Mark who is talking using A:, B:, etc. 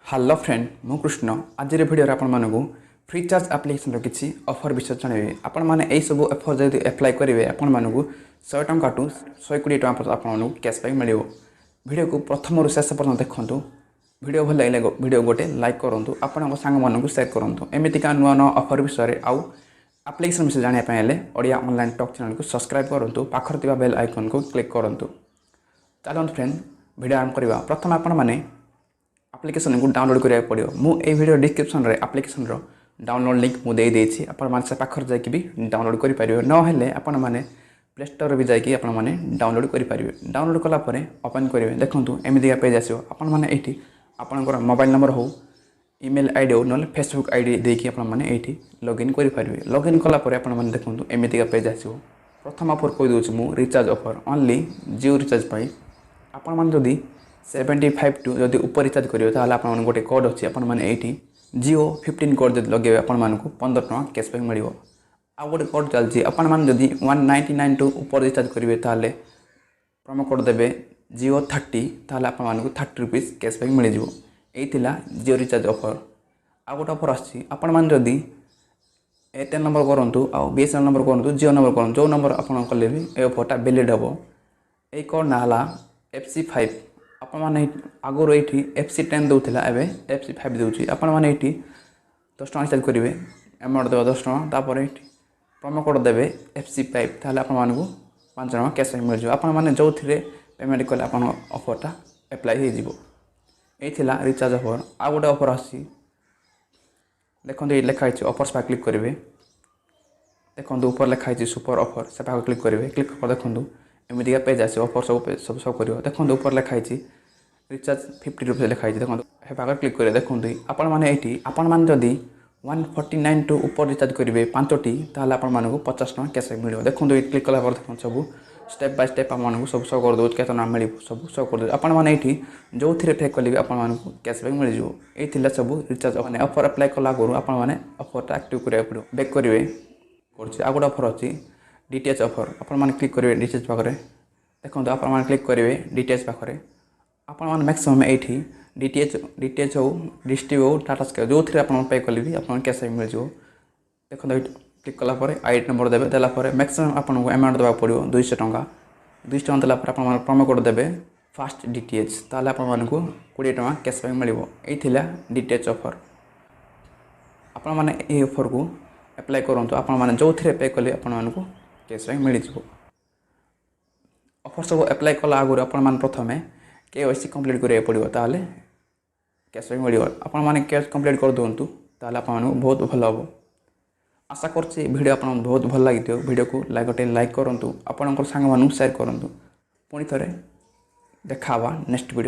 A: Hello friend मु कृष्ण आज video आपण मानू फ्री चार्ज एप्लिकेशन किसी ऑफर विषय जनइबी आपण मैंने यही सब ऑफर जब एप्लाय करेंगे आपण मानू 100 टंका टू 120 टका आपको कैशबैक मिल वीडियो को प्रथम शेष पर्यटन देखूँ वीडियो भल लगे वीडियो गोटे लाइक करूँ आपण सांग मानू सेयार करूँ एमतीका नुआ नुआ ऑफर विषय आउ एप्लिकेशन विषय जानापी ओडिया ऑनलाइन टॉक चैनल को सब्सक्राइब करूँ पाखर बेल आइकन को क्लिक करूँ चलते फ्रेंड वीडियो आरंभ करवा प्रथम आपण मैंने एप्लिकेशन को डाउनलोड करा पड़ो मुझे वीडियो डिस्क्रिप्शन रे एप्लिकेशन डाउनलोड लिंक मुझे देती आपसे पाखर जाकि भी डाउनलोड करेंगे ना आपण मैंने प्ले स्टोर भी जाकि डाउनलोड करेंगे डाउनलोड कलापर ओपन करेंगे देखो एमती पेज आसो आपंटे आपंकर मोबाइल नंबर हो ईमेल आईडी हो ना फेसबुक आईडी देकी आपंटे लॉगिन करेंगे लॉगिन कलापर आपने देखो एमती पेज आसो प्रथम ऑफर कहीदे मुझे रिचार्ज ऑफर ओनली जियो रिचार्ज आपण मैंने जदि 75 टू जदि ऊपर रिचार्ज करेंगे तो आप गोटे कोड अच्छी आपने जियो 15 कोड जब लगे आपण 15 टका कैशबैक मिल आउ गोटे कोड चलती आपड़ी 199 टू ऊपर रिचार्ज करेंगे तो प्रोमो कोड देवे जियो 30 ताल आपको 30 रुपीज कैशबैक मिल जाइए जियो रिचार्ज ऑफर आउ गोटे ऑफर आसदी एयरटेल नंबर करूँ आउ बीएसएनएल नंबर करूँ जियो नंबर करूँ जो नंबर आप कले भी ये ऑफरटा वैलिड हम ये कोड ना FC5 आपने आगुरी ये FC10 दूसरा एवं FC5 दूसरी आपने ये 10 टका रिचार्ज करेंगे अमाउंट देव 10 टका तापर प्रोमो कोड देवे FC5 ताल आपको 5 टका कैशबैक मिल जाए आपने जो थे पेमेंट कले आप ऑफरटा एप्लाई हो ये रिचार्ज ऑफर आउ गोटे ऑफर आसी देखो ये लिखाई ऑफर्स पर क्लिक करेंगे देखो ऊपर लिखाई सुपर ऑफर से क्लिक करेंगे क्लिक कर देखो एमतीका पेज आस ऑफर सब सब कर देखो ऊपर लिखाई रिचार्ज 50 रुपीज लिखाई देखो हे क्लिक करेंगे देखो आपने जदि 149 टू ऊपर रिचार्ज करेंगे 5टी ताल आपको 50 टका कैशबैक मिल देखो ये क्लिक कला देखो सब स्टेप बाय स्टेप आपको सब शो कर दो केतना मिल सब शो कर दो आपने ये जो थे पे कले भी आपको कैशबैक मिल जाए ये सब रिचार्ज मैंने ऑफर अप्लाई कला करूँ आपने ऑफरटा एक्टिव करा पड़ो बैक करेंगे आ गोटे ऑफर अच्छी डीटीएच ऑफर आपने क्लिक करेंगे डीटीएच पाखे देखो आपने क्लिक करेंगे डीटीएच पाखे आपने मैक्सिमम ये डीटीएच हो डिस्ट्री हो टाटा स्काई जो थे आप पे कले भी आप कैशबैक मिल जाए देखो क्लिक कलापर आईडी नंबर देवे देलापर मैक्सिमम आपको अमाउंट देवा पड़ो 200 टका 200 टका देलापर आप प्रोमो कोड देवे फास्ट डीटीएच ताल आपको 20 टका कैशबैक मिल ये डीटीएच ऑफर आपने ऑफर को एप्लाई करूँ आपने जो थे पे कले आपको कैशबैक मिल जाए ऑफर सब एप्लाई कला आगुरी आपने प्रथम KYC कंप्लीट करा पड़ो ताल कैशबैक मिल आपने कंप्लीट कर दिंतु ताल आपको बहुत भल हम आशा करछि वीडियो आपको बहुत भल लगी वीडियो को गोटे लाइक करूँ आपण सांग शेयर करूँ पुणी थे देखा नेक्स्ट वीडियो।